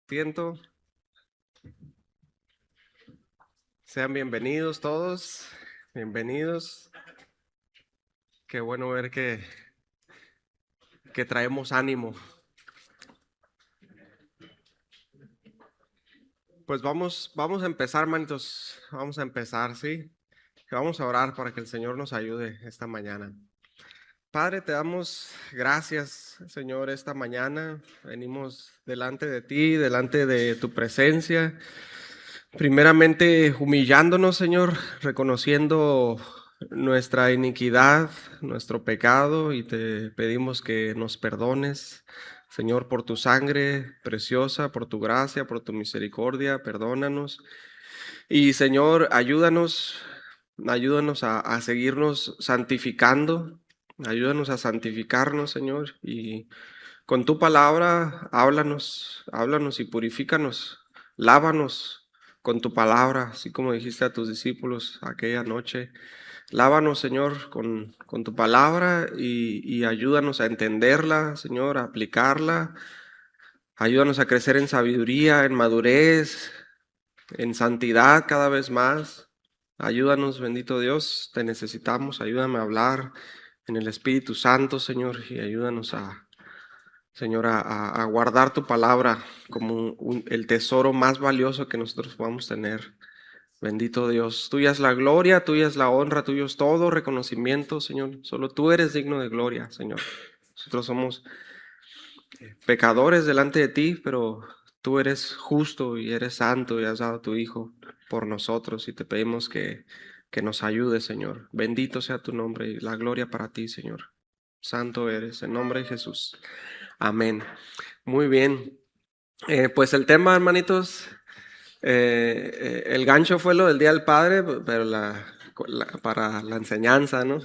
Siento, sean bienvenidos todos, bienvenidos. Qué bueno ver que traemos ánimo. Pues vamos a empezar, manitos, vamos a empezar, ¿sí? Vamos a orar para que el Señor nos ayude esta mañana. Padre, te damos gracias, Señor, esta mañana. Venimos delante de ti, delante de tu presencia. Primeramente humillándonos, Señor, reconociendo nuestra iniquidad, nuestro pecado, y te pedimos que nos perdones, Señor, por tu sangre preciosa, por tu gracia, por tu misericordia, perdónanos. Y Señor, ayúdanos a seguirnos santificando, ayúdanos a santificarnos, Señor, y con tu palabra, háblanos y purifícanos, lávanos con tu palabra, así como dijiste a tus discípulos aquella noche. Lávanos, Señor, con tu palabra y ayúdanos a entenderla, Señor, a aplicarla. Ayúdanos a crecer en sabiduría, en madurez, en santidad cada vez más. Ayúdanos, bendito Dios, te necesitamos. Ayúdame a hablar en el Espíritu Santo, Señor, y ayúdanos Señor, a guardar tu palabra como el tesoro más valioso que nosotros podamos tener. Bendito Dios, tuya es la gloria, tuya es la honra, tuyo es todo reconocimiento, Señor. Solo tú eres digno de gloria, Señor. Nosotros somos pecadores delante de ti, pero tú eres justo y eres santo y has dado a tu Hijo por nosotros y te pedimos que nos ayudes, Señor. Bendito sea tu nombre y la gloria para ti, Señor. Santo eres, en nombre de Jesús. Amén. Muy bien. Pues el tema, hermanitos, el gancho fue lo del Día del Padre, pero para la enseñanza, ¿no?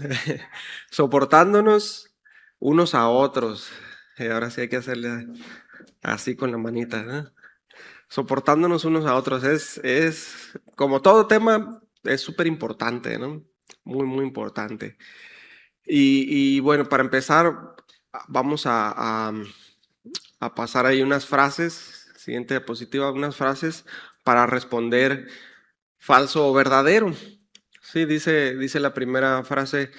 Soportándonos unos a otros. Ahora sí hay que hacerle así con la manita, ¿no? Soportándonos unos a otros. Como todo tema, es súper importante, ¿no? Muy, muy importante. Y bueno, para empezar, vamos a pasar ahí unas frases, siguiente diapositiva, unas frases para responder falso o verdadero. Sí, dice la primera frase,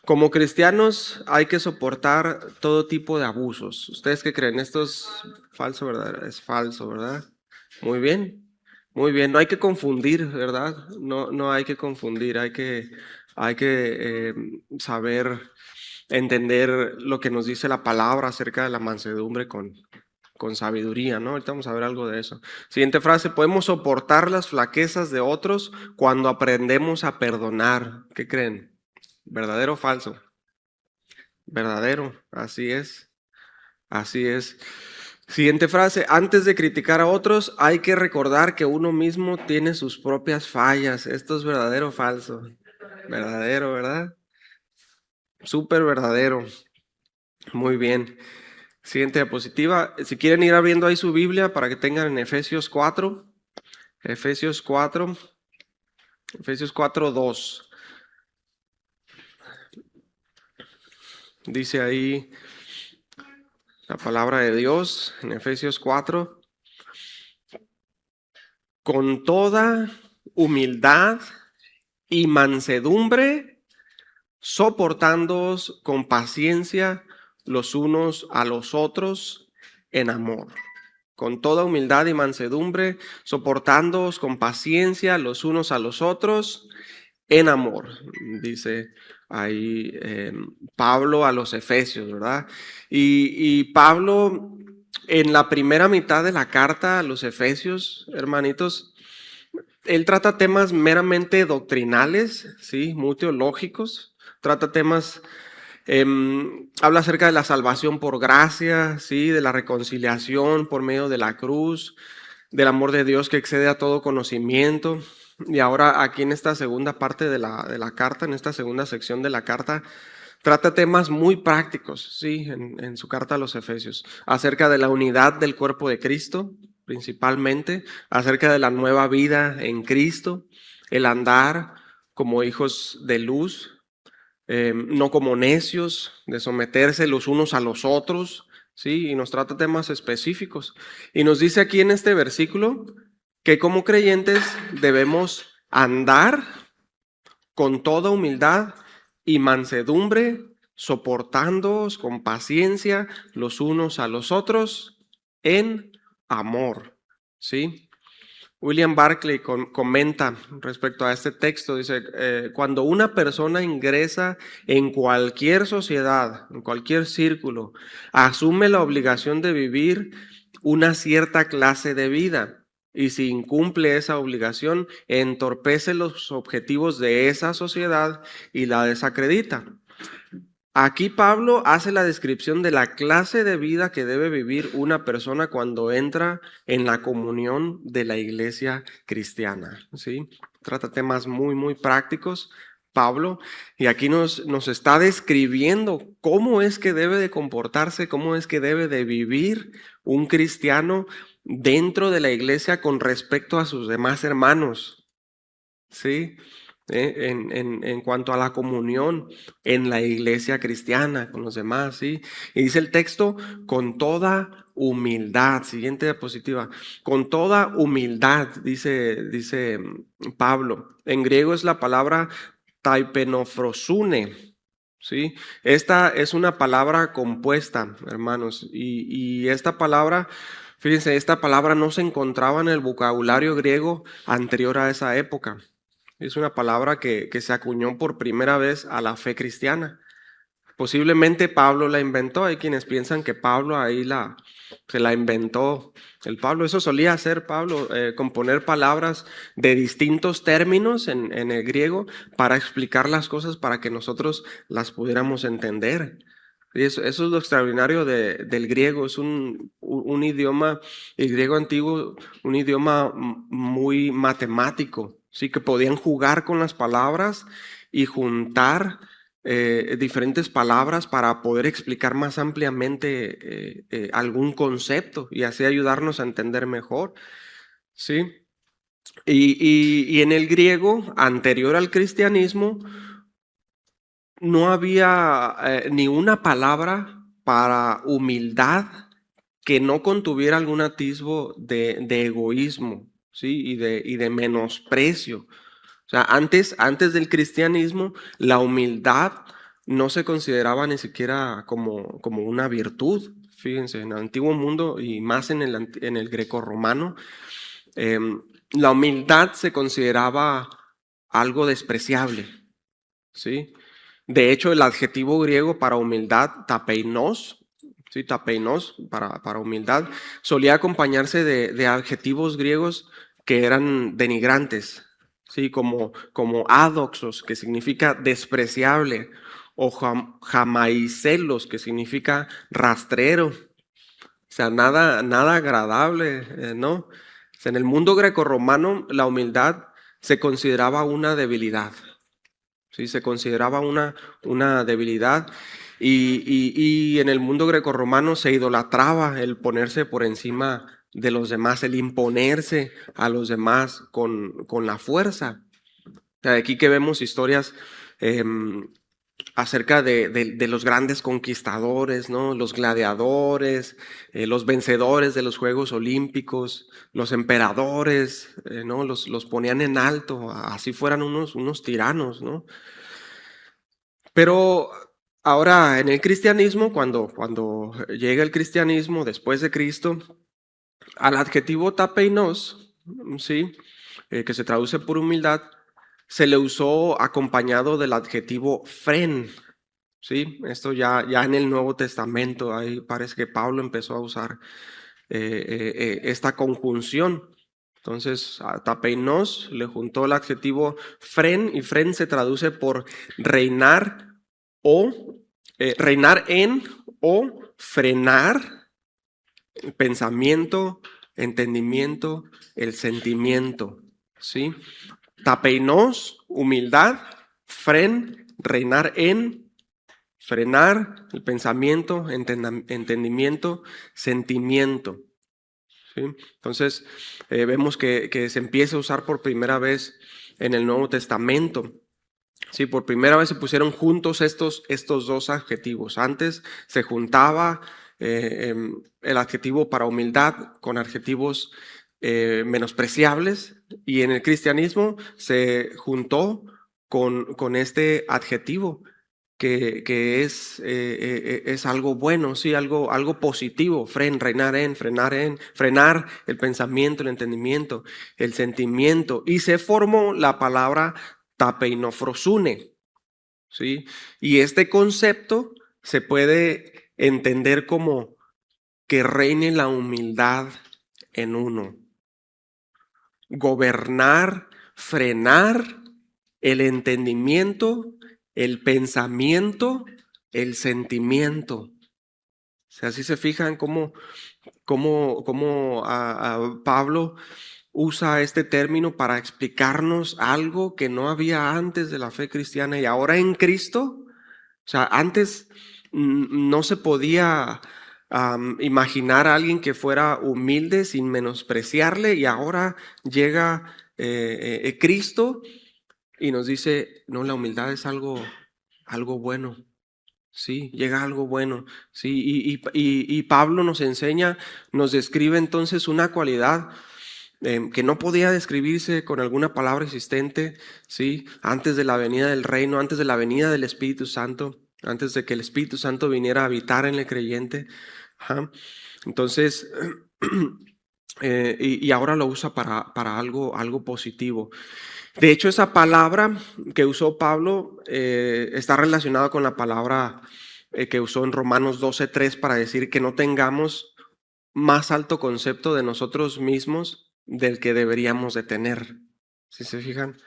como cristianos hay que soportar todo tipo de abusos. ¿Ustedes qué creen? ¿Esto es falso o verdadero? Es falso, ¿verdad? Muy bien, muy bien. No hay que confundir, ¿verdad? No hay que confundir, hay que saber entender lo que nos dice la palabra acerca de la mansedumbre con sabiduría, ¿no? Ahorita vamos a ver algo de eso. Siguiente frase, podemos soportar las flaquezas de otros cuando aprendemos a perdonar. ¿Qué creen? ¿Verdadero o falso? Verdadero, así es, así es. Siguiente frase, antes de criticar a otros hay que recordar que uno mismo tiene sus propias fallas. ¿Esto es verdadero o falso? Verdadero, ¿verdad? Súper verdadero. Muy bien. Siguiente diapositiva. Si quieren ir abriendo ahí su Biblia para que tengan en Efesios 4. Efesios 4. Efesios 4:2. Dice ahí la palabra de Dios en Efesios 4. Con toda humildad y mansedumbre, soportándoos con paciencia los unos a los otros en amor. Con toda humildad y mansedumbre, soportándoos con paciencia los unos a los otros en amor, dice ahí Pablo a los Efesios, ¿verdad? Y Pablo en la primera mitad de la carta a los Efesios, hermanitos, él trata temas meramente doctrinales, ¿sí? Muy teológicos, trata temas habla acerca de la salvación por gracia, ¿sí? De la reconciliación por medio de la cruz, del amor de Dios que excede a todo conocimiento. Y ahora aquí en esta segunda parte de la carta, en esta segunda sección de la carta, trata temas muy prácticos, ¿sí? En su carta a los Efesios, acerca de la unidad del cuerpo de Cristo, principalmente, acerca de la nueva vida en Cristo, el andar como hijos de luz, no como necios, de someterse los unos a los otros, ¿sí? Y nos trata temas específicos. Y nos dice aquí en este versículo que como creyentes debemos andar con toda humildad y mansedumbre, soportándoos con paciencia los unos a los otros en amor, ¿sí? William Barclay comenta respecto a este texto, dice, cuando una persona ingresa en cualquier sociedad, en cualquier círculo, asume la obligación de vivir una cierta clase de vida y si incumple esa obligación, entorpece los objetivos de esa sociedad y la desacredita. Aquí Pablo hace la descripción de la clase de vida que debe vivir una persona cuando entra en la comunión de la iglesia cristiana, ¿sí? Trata temas muy prácticos, Pablo, y aquí nos está describiendo cómo es que debe de comportarse, cómo es que debe de vivir un cristiano dentro de la iglesia con respecto a sus demás hermanos, ¿sí? En cuanto a la comunión en la iglesia cristiana con los demás, ¿sí? Y dice el texto, con toda humildad, siguiente diapositiva, con toda humildad, dice Pablo. En griego es la palabra taipenofrosune, ¿sí? Esta es una palabra compuesta, hermanos, y esta palabra... Fíjense, esta palabra no se encontraba en el vocabulario griego anterior a esa época. Es una palabra que se acuñó por primera vez a la fe cristiana. Posiblemente Pablo la inventó. Hay quienes piensan que Pablo se la inventó. El Pablo, eso solía hacer Pablo, componer palabras de distintos términos en el griego para explicar las cosas para que nosotros las pudiéramos entender. Y eso es lo extraordinario del griego. Es un idioma, el griego antiguo, un idioma muy matemático. Sí, que podían jugar con las palabras y juntar diferentes palabras para poder explicar más ampliamente algún concepto y así ayudarnos a entender mejor. ¿Sí? Y en el griego, anterior al cristianismo, no había ni una palabra para humildad que no contuviera algún atisbo de egoísmo, ¿sí? Y de menosprecio. O sea, antes del cristianismo, la humildad no se consideraba ni siquiera como una virtud. Fíjense, en el antiguo mundo y más en el grecorromano, la humildad se consideraba algo despreciable, ¿sí? De hecho, el adjetivo griego para humildad, tapeinos, ¿sí? Tapeinos para humildad, solía acompañarse de adjetivos griegos que eran denigrantes, ¿sí? Como adoxos, que significa despreciable, o jamaicelos, que significa rastrero. O sea, nada agradable, ¿no? O sea, en el mundo grecorromano, la humildad se consideraba una debilidad. Sí, se consideraba una debilidad y en el mundo grecorromano se idolatraba el ponerse por encima de los demás, el imponerse a los demás con la fuerza. O sea, aquí que vemos historias acerca de los grandes conquistadores, ¿no? Los gladiadores, los vencedores de los Juegos Olímpicos, los emperadores, ¿no? Los ponían en alto, así fueran unos tiranos, ¿no? Pero ahora en el cristianismo, cuando llega el cristianismo después de Cristo, al adjetivo tapeinos, ¿sí? Que se traduce por humildad, se le usó acompañado del adjetivo fren, ¿sí? Esto ya en el Nuevo Testamento, ahí parece que Pablo empezó a usar esta conjunción. Entonces, a tapeinos le juntó el adjetivo fren y fren se traduce por reinar o reinar en o frenar el pensamiento, entendimiento, el sentimiento, ¿sí? Tapeinos, humildad, fren, reinar en, frenar el pensamiento, entendimiento, sentimiento. ¿Sí? Entonces, vemos que se empieza a usar por primera vez en el Nuevo Testamento. Sí, por primera vez se pusieron juntos estos dos adjetivos. Antes se juntaba el adjetivo para humildad con adjetivos menospreciables, y en el cristianismo se juntó con este adjetivo que es algo bueno, sí, algo positivo, frenar el pensamiento, el entendimiento, el sentimiento, y se formó la palabra tapeinofrosune, ¿sí? Y este concepto se puede entender como que reine la humildad en uno. Gobernar, frenar el entendimiento, el pensamiento, el sentimiento. O sea, si se fijan cómo Pablo usa este término para explicarnos algo que no había antes de la fe cristiana y ahora en Cristo. O sea, antes no se podía imaginar a alguien que fuera humilde sin menospreciarle, y ahora llega Cristo y nos dice, no, la humildad es algo bueno. Sí, llega algo bueno. Sí, y Pablo nos enseña, nos describe entonces una cualidad que no podía describirse con alguna palabra existente, ¿sí? Antes de la venida del reino, antes de la venida del Espíritu Santo, antes de que el Espíritu Santo viniera a habitar en el creyente. Ajá. Entonces, y ahora lo usa para algo positivo. De hecho, esa palabra que usó Pablo está relacionada con la palabra que usó en Romanos 12:3 para decir que no tengamos más alto concepto de nosotros mismos del que deberíamos de tener, ¿si se fijan?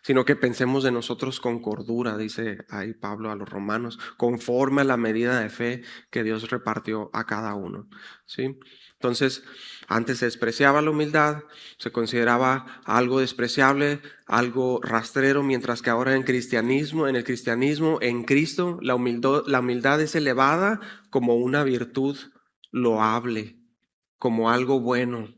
Sino que pensemos de nosotros con cordura, dice ahí Pablo a los romanos, conforme a la medida de fe que Dios repartió a cada uno, ¿sí? Entonces, antes se despreciaba la humildad, se consideraba algo despreciable, algo rastrero, mientras que ahora en el cristianismo, en Cristo, la humildad es elevada como una virtud loable, como algo bueno,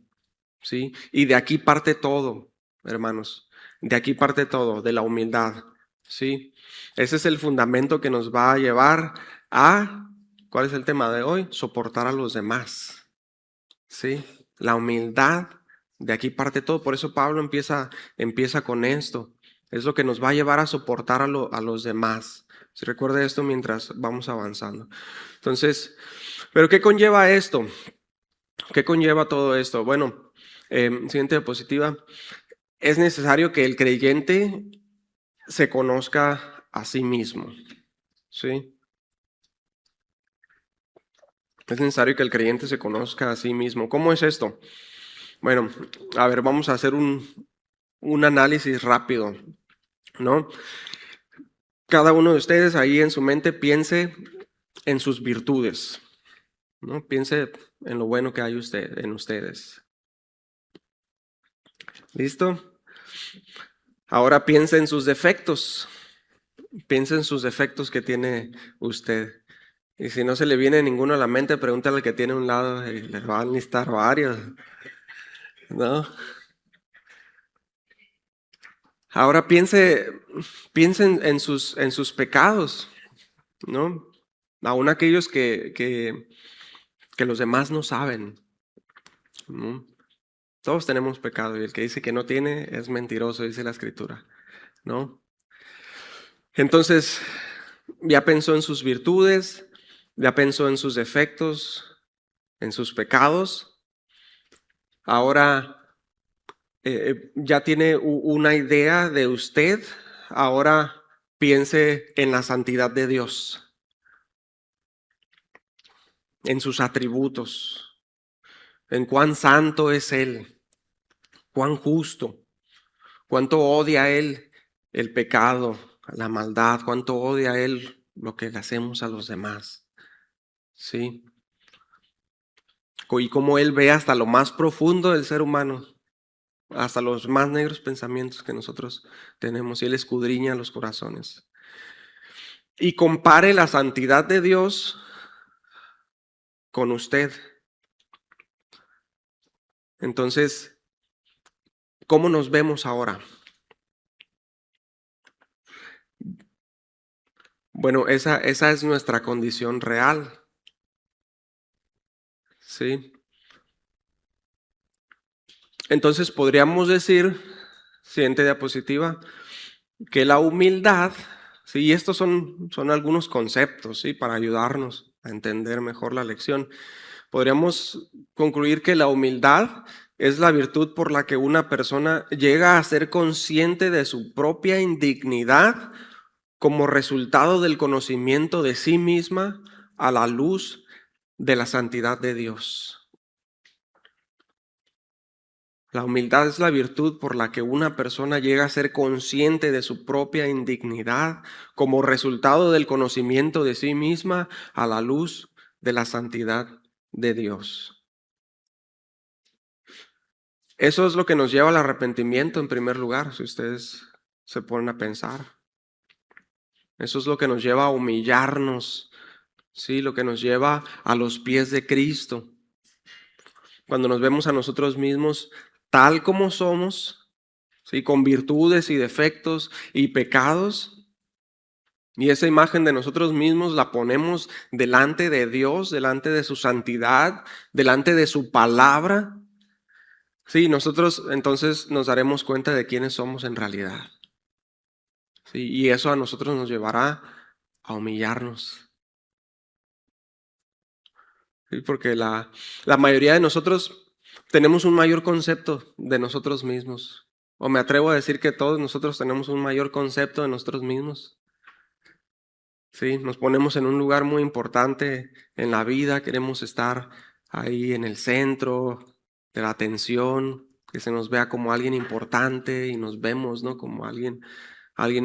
¿sí? Y de aquí parte todo, hermanos. De aquí parte todo, de la humildad, ¿sí? Ese es el fundamento que nos va a llevar a, ¿cuál es el tema de hoy? Soportar a los demás, ¿sí? La humildad, de aquí parte todo. Por eso Pablo empieza con esto. Es lo que nos va a llevar a soportar a los demás. Si recuerda esto mientras vamos avanzando. Entonces, ¿pero qué conlleva esto? ¿Qué conlleva todo esto? Bueno, siguiente diapositiva. Es necesario que el creyente se conozca a sí mismo, ¿sí? Es necesario que el creyente se conozca a sí mismo. ¿Cómo es esto? Bueno, a ver, vamos a hacer un análisis rápido, ¿no? Cada uno de ustedes ahí en su mente piense en sus virtudes, ¿no? Piense en lo bueno que hay en ustedes. ¿Listo? Ahora piense en sus defectos. Piense en sus defectos que tiene usted. Y si no se le viene ninguno a la mente, pregúntale al que tiene a un lado y les van a listar varios, ¿no? Ahora piense en sus pecados, ¿no? Aún aquellos que los demás no saben, ¿no? Todos tenemos pecado y el que dice que no tiene es mentiroso, dice la escritura, ¿no? Entonces, ya pensó en sus virtudes, ya pensó en sus defectos, en sus pecados. Ahora ya tiene una idea de usted. Ahora piense en la santidad de Dios, en sus atributos, en cuán santo es Él, cuán justo, cuánto odia Él el pecado, la maldad, cuánto odia Él lo que le hacemos a los demás. ¿Sí? Y cómo Él ve hasta lo más profundo del ser humano, hasta los más negros pensamientos que nosotros tenemos, y Él escudriña los corazones. Y compare la santidad de Dios con usted. Entonces, ¿cómo nos vemos ahora? Bueno, esa es nuestra condición real. ¿sí? Entonces podríamos decir, siguiente diapositiva, que la humildad, sí, y estos son algunos conceptos, ¿sí? Para ayudarnos a entender mejor la lección. Podríamos concluir que la humildad es la virtud por la que una persona llega a ser consciente de su propia indignidad como resultado del conocimiento de sí misma a la luz de la santidad de Dios. La humildad es la virtud por la que una persona llega a ser consciente de su propia indignidad como resultado del conocimiento de sí misma a la luz de la santidad de Dios. Eso es lo que nos lleva al arrepentimiento en primer lugar, si ustedes se ponen a pensar. Eso es lo que nos lleva a humillarnos, ¿sí? Lo que nos lleva a los pies de Cristo. Cuando nos vemos a nosotros mismos tal como somos, ¿sí? Con virtudes y defectos y pecados, y esa imagen de nosotros mismos la ponemos delante de Dios, delante de su santidad, delante de su palabra. Sí, nosotros entonces nos daremos cuenta de quiénes somos en realidad. Sí, y eso a nosotros nos llevará a humillarnos. Sí, porque la mayoría de nosotros tenemos un mayor concepto de nosotros mismos. O me atrevo a decir que todos nosotros tenemos un mayor concepto de nosotros mismos. Sí, nos ponemos en un lugar muy importante en la vida, queremos estar ahí en el centro de la atención, que se nos vea como alguien importante y nos vemos, ¿no? Como alguien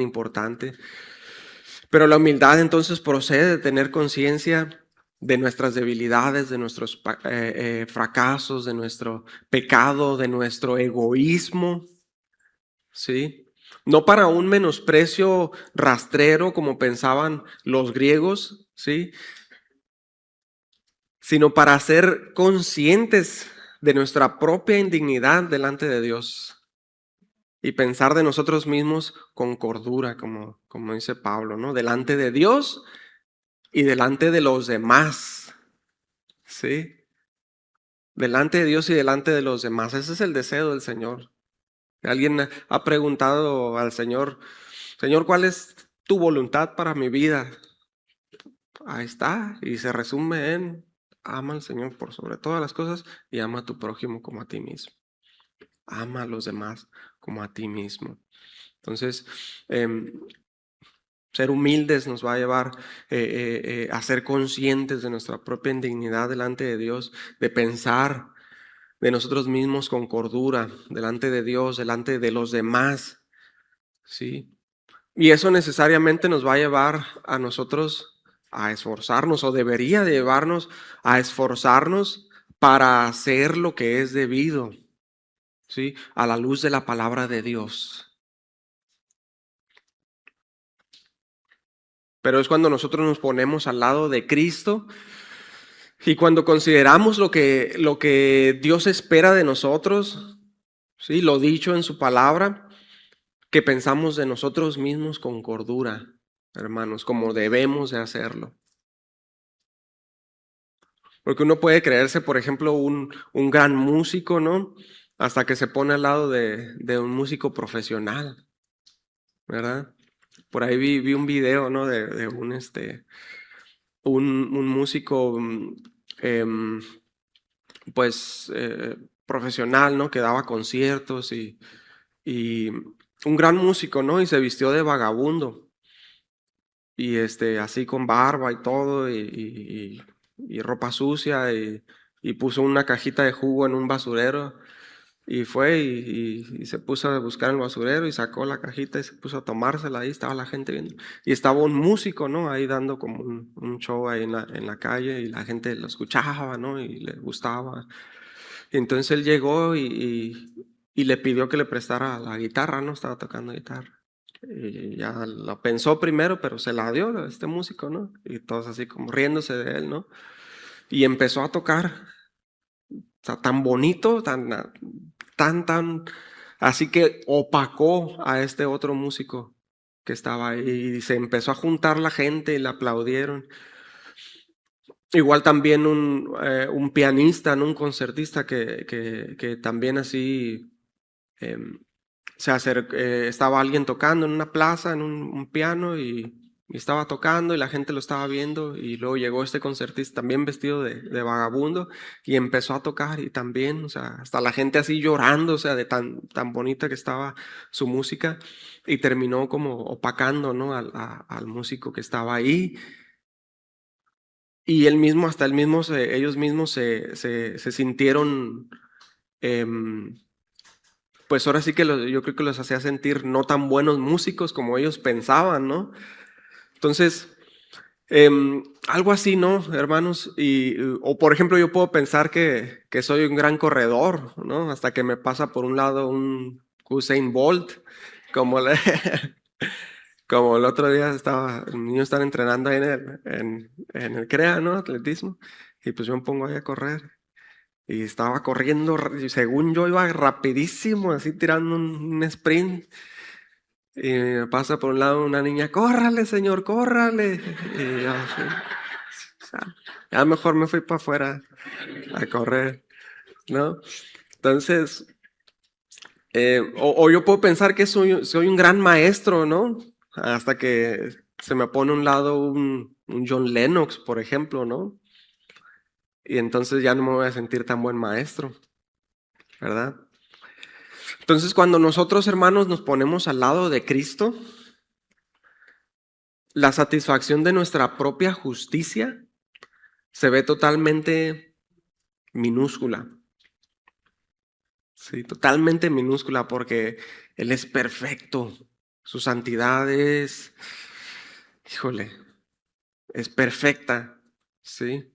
importante. Pero la humildad entonces procede de tener conciencia de nuestras debilidades, de nuestros fracasos, de nuestro pecado, de nuestro egoísmo, ¿sí? No para un menosprecio rastrero como pensaban los griegos, ¿sí? Sino para ser conscientes de nuestra propia indignidad delante de Dios y pensar de nosotros mismos con cordura, como dice Pablo, ¿no? Delante de Dios y delante de los demás, ¿sí? Delante de Dios y delante de los demás. Ese es el deseo del Señor. Alguien ha preguntado al Señor, Señor, ¿cuál es tu voluntad para mi vida? Ahí está, y se resume en ama al Señor por sobre todas las cosas y ama a tu prójimo como a ti mismo. Ama a los demás como a ti mismo. Entonces, ser humildes nos va a llevar a ser conscientes de nuestra propia indignidad delante de Dios, de pensar de nosotros mismos con cordura, delante de Dios, delante de los demás, ¿sí? Y eso necesariamente nos va a llevar a nosotros a esforzarnos, o debería llevarnos a esforzarnos para hacer lo que es debido, ¿sí? A la luz de la palabra de Dios. Pero es cuando nosotros nos ponemos al lado de Cristo y cuando consideramos lo que Dios espera de nosotros, ¿sí? Lo dicho en su palabra, que pensamos de nosotros mismos con cordura, hermanos, como debemos de hacerlo. Porque uno puede creerse, por ejemplo, un gran músico, ¿no? Hasta que se pone al lado de un músico profesional, ¿verdad? Por ahí vi un video, ¿no? De un músico, em, pues, profesional, ¿no? Que daba conciertos y un gran músico, ¿no? Y se vistió de vagabundo. Y así con barba y todo, y ropa sucia, y puso una cajita de jugo en un basurero, y fue y se puso a buscar el basurero y sacó la cajita y se puso a tomársela, ahí estaba la gente viendo. Y estaba un músico, ¿no? Ahí dando como un show ahí en la calle, y la gente lo escuchaba, ¿no? Y le gustaba. Y entonces él llegó y le pidió que le prestara la guitarra, ¿no? Estaba tocando guitarra. Y ya lo pensó primero, pero se la dio a este músico, ¿no? Y todos así como riéndose de él, ¿no? Y empezó a tocar, o sea, tan bonito, tan, así que opacó a este otro músico que estaba ahí y se empezó a juntar la gente y le aplaudieron. Igual también un pianista, ¿no? Un concertista que también así em, estaba alguien tocando en una plaza, en un piano y estaba tocando y la gente lo estaba viendo y luego llegó este concertista también vestido de vagabundo y empezó a tocar y también, o sea, hasta la gente así llorando, o sea, de tan bonita que estaba su música y terminó como opacando, ¿no? Al músico que estaba ahí y hasta ellos mismos se sintieron, em, pues ahora sí que yo creo que los hacía sentir no tan buenos músicos como ellos pensaban, ¿no? Entonces, algo así, ¿no, hermanos? O por ejemplo, yo puedo pensar que soy un gran corredor, ¿no? Hasta que me pasa por un lado un Usain Bolt, como, como el otro día los niños están entrenando ahí en el CREA, ¿no? Atletismo, y pues yo me pongo ahí a correr. Y estaba corriendo, y según yo iba rapidísimo, así tirando un sprint. Y me pasa por un lado una niña, córrale, señor, córrale. Y yo así, o sea, ya mejor me fui para afuera a correr, ¿no? Entonces, o yo puedo pensar que soy un gran maestro, ¿no? Hasta que se me pone a un lado un John Lennox, por ejemplo, ¿no? Y entonces ya no me voy a sentir tan buen maestro, ¿verdad? Entonces, cuando nosotros, hermanos, nos ponemos al lado de Cristo, la satisfacción de nuestra propia justicia se ve totalmente minúscula. Sí, totalmente minúscula porque Él es perfecto. Su santidad híjole, es perfecta. Sí.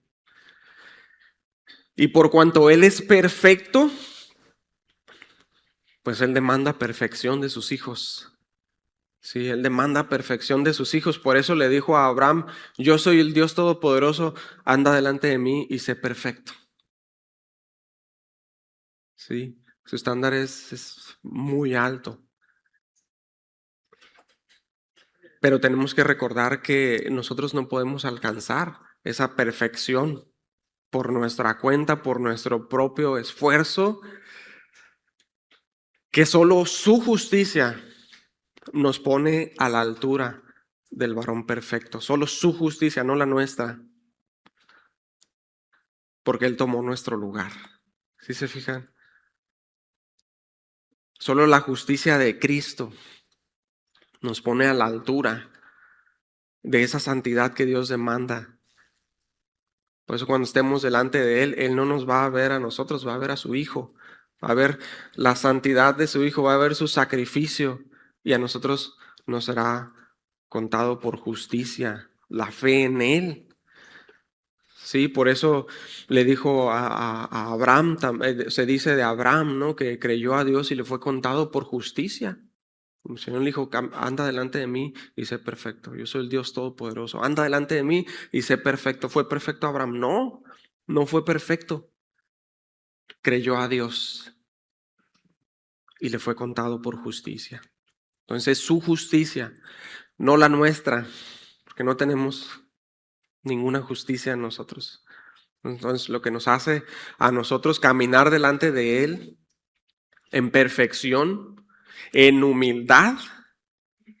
Y por cuanto Él es perfecto, pues Él demanda perfección de sus hijos. Sí, Él demanda perfección de sus hijos. Por eso le dijo a Abraham, yo soy el Dios Todopoderoso, anda delante de mí y sé perfecto. Sí, su estándar es muy alto. Pero tenemos que recordar que nosotros no podemos alcanzar esa perfección por nuestra cuenta, por nuestro propio esfuerzo, que solo su justicia nos pone a la altura del varón perfecto. Solo su justicia, no la nuestra, porque Él tomó nuestro lugar. ¿Sí se fijan? Solo la justicia de Cristo nos pone a la altura de esa santidad que Dios demanda. Por eso cuando estemos delante de Él, Él no nos va a ver a nosotros, va a ver a su Hijo, va a ver la santidad de su Hijo, va a ver su sacrificio y a nosotros nos será contado por justicia, la fe en Él. Sí, por eso le dijo a Abraham, se dice de Abraham, ¿no? Que creyó a Dios y le fue contado por justicia. El Señor le dijo, anda delante de mí y sé perfecto. Yo soy el Dios Todopoderoso. Anda delante de mí y sé perfecto. ¿Fue perfecto Abraham? No, no fue perfecto. Creyó a Dios y le fue contado por justicia. Entonces su justicia, no la nuestra, porque no tenemos ninguna justicia en nosotros. Entonces lo que nos hace a nosotros caminar delante de Él en perfección, en humildad,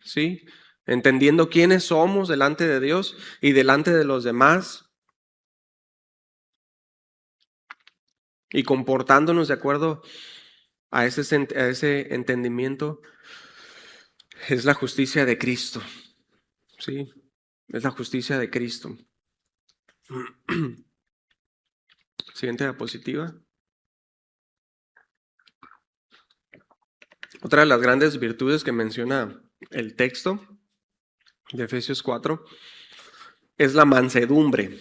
¿sí? Entendiendo quiénes somos delante de Dios y delante de los demás y comportándonos de acuerdo a ese entendimiento, es la justicia de Cristo, ¿sí? Es la justicia de Cristo. Siguiente diapositiva. Otra de las grandes virtudes que menciona el texto de Efesios 4 es la mansedumbre,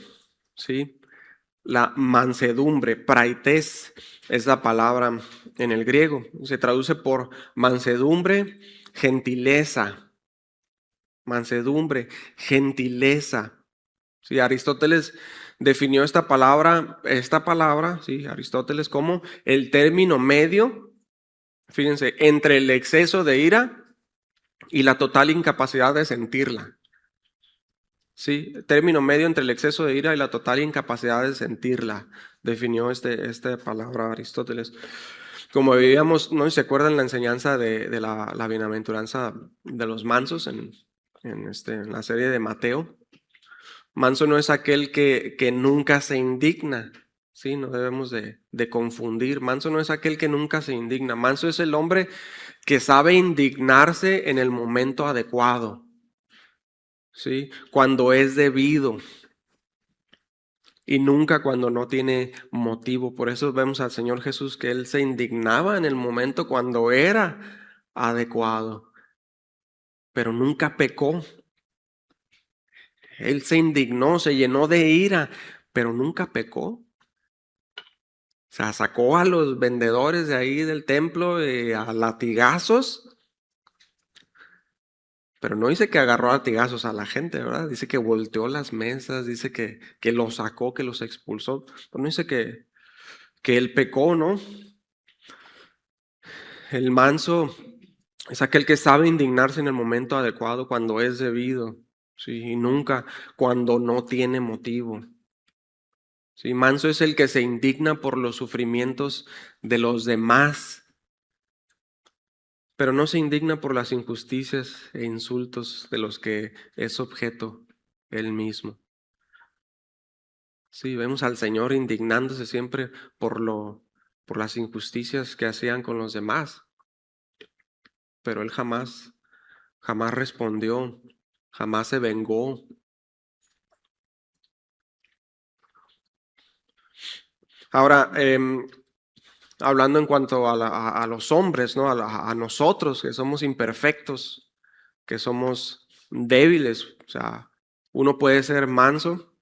¿sí? La mansedumbre, praetes, es la palabra en el griego. Se traduce por mansedumbre, gentileza. Mansedumbre, gentileza. Sí, Aristóteles definió esta palabra, sí, Aristóteles como el término medio, fíjense, entre el exceso de ira y la total incapacidad de sentirla. Sí, término medio entre el exceso de ira y la total incapacidad de sentirla, definió esta palabra Aristóteles. Como veíamos, no sé si se acuerdan la enseñanza de la bienaventuranza de los mansos en la serie de Mateo. Manso no es aquel que nunca se indigna, ¿sí? No debemos de confundir. Manso no es aquel que nunca se indigna. Manso es el hombre que sabe indignarse en el momento adecuado, ¿sí? Cuando es debido y nunca cuando no tiene motivo. Por eso vemos al Señor Jesús que Él se indignaba en el momento cuando era adecuado, pero nunca pecó. Él se indignó, se llenó de ira, pero nunca pecó. O sea, sacó a los vendedores de ahí del templo a latigazos, pero no dice que agarró a latigazos a la gente, ¿verdad? Dice que volteó las mesas, dice que los sacó, que los expulsó, pero no dice que él pecó, ¿no? El manso es aquel que sabe indignarse en el momento adecuado, cuando es debido, ¿sí? Y nunca cuando no tiene motivo. ¿Sí? Manso es el que se indigna por los sufrimientos de los demás, pero no se indigna por las injusticias e insultos de los que es objeto él mismo. Sí, vemos al Señor indignándose siempre por las injusticias que hacían con los demás, pero él jamás respondió, jamás se vengó. Ahora, hablando en cuanto a los hombres, ¿no? A nosotros que somos imperfectos, que somos débiles, o sea, uno puede ser manso,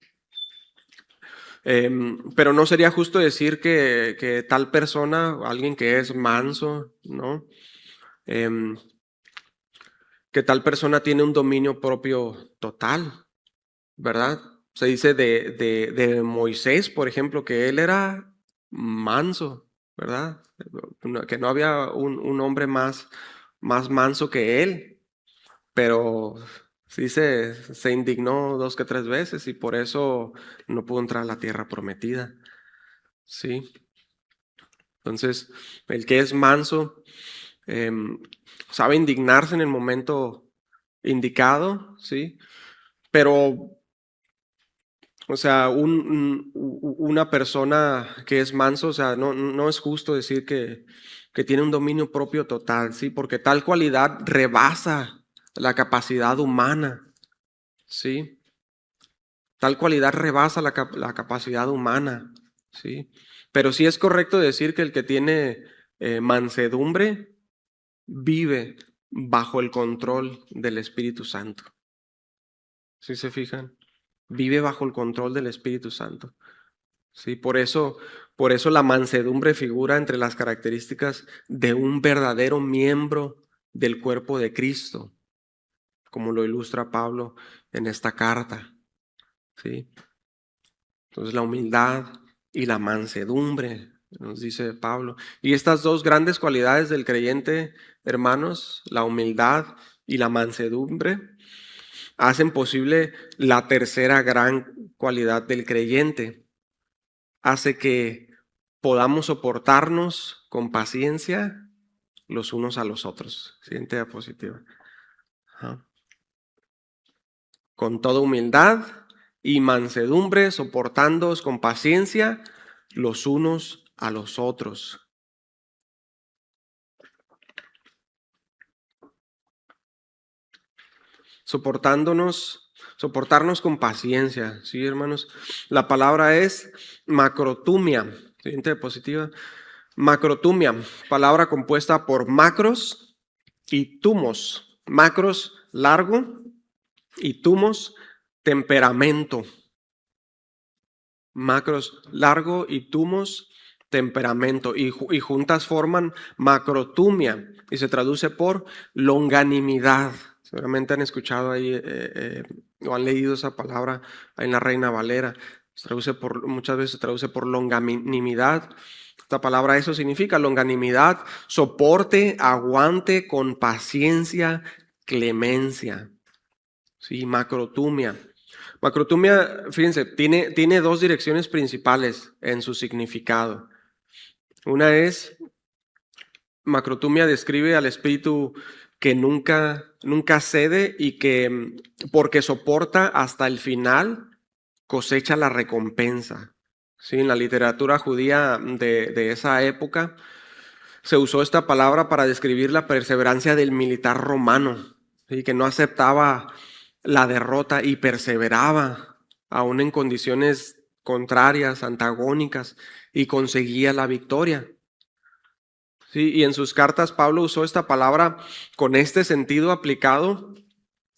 pero no sería justo decir que tal persona, alguien que es manso, ¿no? Em, que tal persona tiene un dominio propio total, ¿verdad? Se dice de Moisés, por ejemplo, que él era manso, ¿verdad? Que no había un hombre más manso que él, pero sí se indignó 2 que 3 veces y por eso no pudo entrar a la tierra prometida, ¿sí? Entonces, el que es manso sabe indignarse en el momento indicado, ¿sí? Pero o sea, una persona que es manso, o sea, no es justo decir que tiene un dominio propio total, ¿sí? Porque tal cualidad rebasa la capacidad humana, ¿sí? Tal cualidad rebasa la capacidad humana, ¿sí? Pero sí es correcto decir que el que tiene mansedumbre vive bajo el control del Espíritu Santo. ¿Sí se fijan? Vive bajo el control del Espíritu Santo. Sí, por eso la mansedumbre figura entre las características de un verdadero miembro del cuerpo de Cristo, como lo ilustra Pablo en esta carta. ¿Sí? Entonces la humildad y la mansedumbre, nos dice Pablo. Y estas dos grandes cualidades del creyente, hermanos, la humildad y la mansedumbre, hacen posible la tercera gran cualidad del creyente. Hace que podamos soportarnos con paciencia los unos a los otros. Siguiente diapositiva. Ajá. Con toda humildad y mansedumbre, soportándoos con paciencia los unos a los otros. Soportarnos con paciencia, ¿sí, hermanos? La palabra es macrotumia. Siguiente diapositiva. Macrotumia, palabra compuesta por macros y tumos. Macros, largo, y tumos, temperamento. Macros, largo, y tumos, temperamento. Y juntas forman macrotumia y se traduce por longanimidad. Seguramente han escuchado ahí o han leído esa palabra ahí en la Reina Valera. Muchas veces se traduce por longanimidad. Esta palabra eso significa longanimidad, soporte, aguante con paciencia, clemencia. Sí, macrotumia. Macrotumia, fíjense, tiene dos direcciones principales en su significado. Una es, macrotumia describe al espíritu que nunca cede y que porque soporta hasta el final cosecha la recompensa. Sí, en la literatura judía de esa época se usó esta palabra para describir la perseverancia del militar romano, ¿sí? Que no aceptaba la derrota y perseveraba aún en condiciones contrarias, antagónicas, y conseguía la victoria. Sí, y en sus cartas Pablo usó esta palabra con este sentido aplicado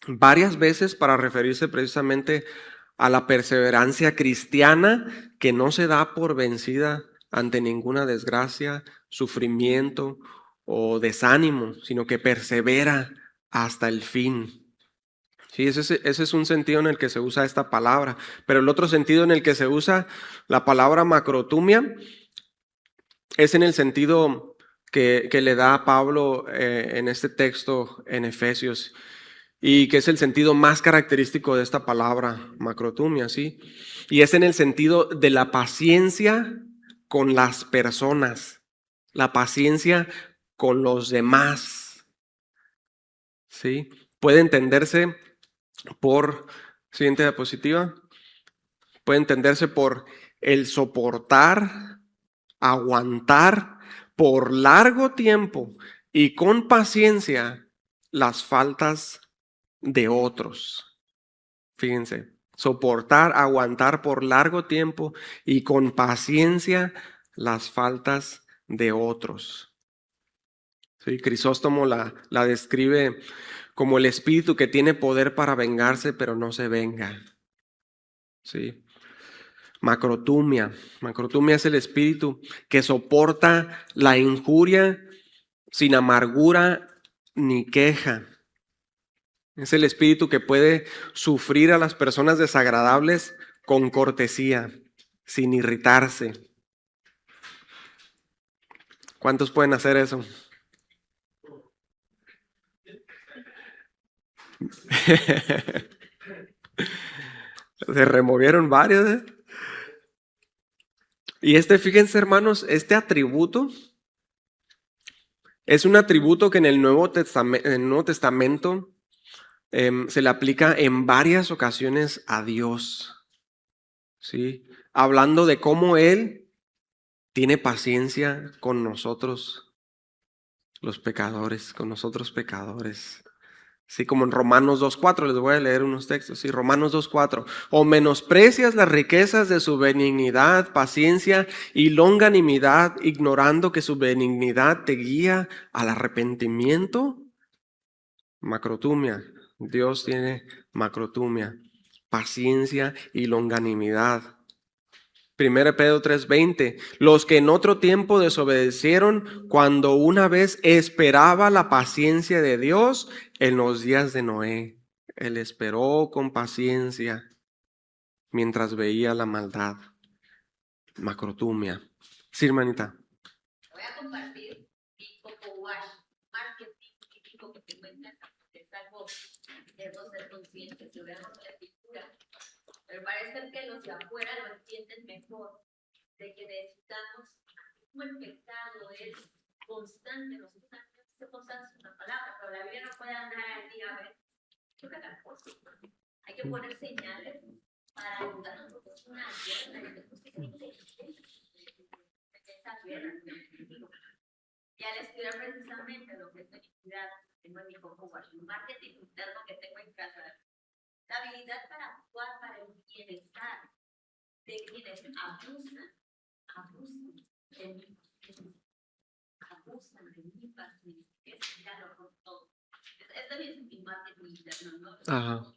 varias veces para referirse precisamente a la perseverancia cristiana que no se da por vencida ante ninguna desgracia, sufrimiento o desánimo, sino que persevera hasta el fin. Sí, ese es un sentido en el que se usa esta palabra, pero el otro sentido en el que se usa la palabra macrotumia es en el sentido que le da a Pablo en este texto en Efesios y que es el sentido más característico de esta palabra, macrotumia, ¿sí? Y es en el sentido de la paciencia con las personas, la paciencia con los demás, ¿sí? Puede entenderse por, siguiente diapositiva, puede entenderse por el soportar, aguantar por largo tiempo y con paciencia las faltas de otros. Fíjense, soportar, aguantar por largo tiempo y con paciencia las faltas de otros. Sí, Crisóstomo la describe como el espíritu que tiene poder para vengarse, pero no se venga. Sí. Macrotumia. Macrotumia es el espíritu que soporta la injuria sin amargura ni queja. Es el espíritu que puede sufrir a las personas desagradables con cortesía, sin irritarse. ¿Cuántos pueden hacer eso? Se removieron varios, ¿eh? Y fíjense hermanos, este atributo es un atributo que en el Nuevo Testamento se le aplica en varias ocasiones a Dios, ¿sí? Hablando de cómo Él tiene paciencia con nosotros, los pecadores, con nosotros pecadores. Sí, como en Romanos 2.4, les voy a leer unos textos. Sí, Romanos 2.4. O menosprecias las riquezas de su benignidad, paciencia y longanimidad, ignorando que su benignidad te guía al arrepentimiento. Macrotumia. Dios tiene macrotumia, paciencia y longanimidad. 1 Pedro 3:20, los que en otro tiempo desobedecieron cuando una vez esperaba la paciencia de Dios en los días de Noé. Él esperó con paciencia mientras veía la maldad. Macrotumia. Sí, hermanita. Voy a compartir mi Coco Wash marketing típico que te cuentas, es algo debo ser conscientes, lo vemos en la escritura, pero parece que los de afuera lo entienden mejor, de que necesitamos, como el pecado es constante, nosotros también se constante una palabra, pero la Biblia no puede andar al día a ver, choca las cosas, hay que poner señales para ayudarnos, porque es una guerra, y tenemos que ser inteligentes de esa guerra. Y al estudiar precisamente lo que es felicidad, tengo en mi Coco Wash, un marketing interno que tengo en casa, la habilidad para actuar para el bienestar de quienes abusan de mi paciencia, abusan de mi paciencia, que es claro con todo. Este es mi marketing interno, ¿no?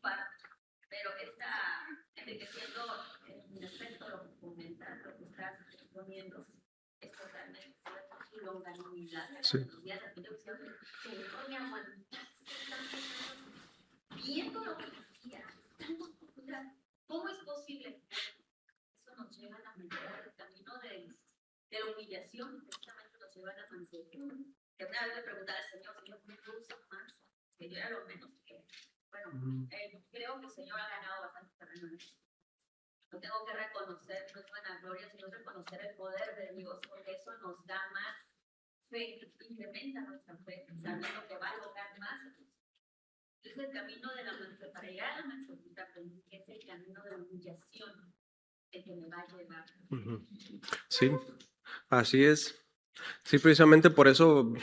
Pero está enriqueciendo en efecto lo que comentas, lo que estás exponiendo, es totalmente cierto, su longanimidad. Sí. Los días de televisión se pone a aguantar, viendo lo que hacía, ¿cómo es posible? Eso nos lleva a la medida, el camino de la humillación, precisamente nos lleva a la mansedumbre. Que una vez le preguntaba al Señor, ¿por qué usa más? Que yo era lo menos que bueno, creo que el Señor ha ganado bastante terreno en eso. No tengo que reconocer, no es vanagloria, sino reconocer el poder de Dios, porque eso nos da más fe, incrementa nuestra fe, sabiendo que va a lograr más. Es el camino de la mansedumbre, para llegar a la mansedumbre, es el camino de la humillación, el que me va a llevar. Sí, así es. Sí, precisamente por eso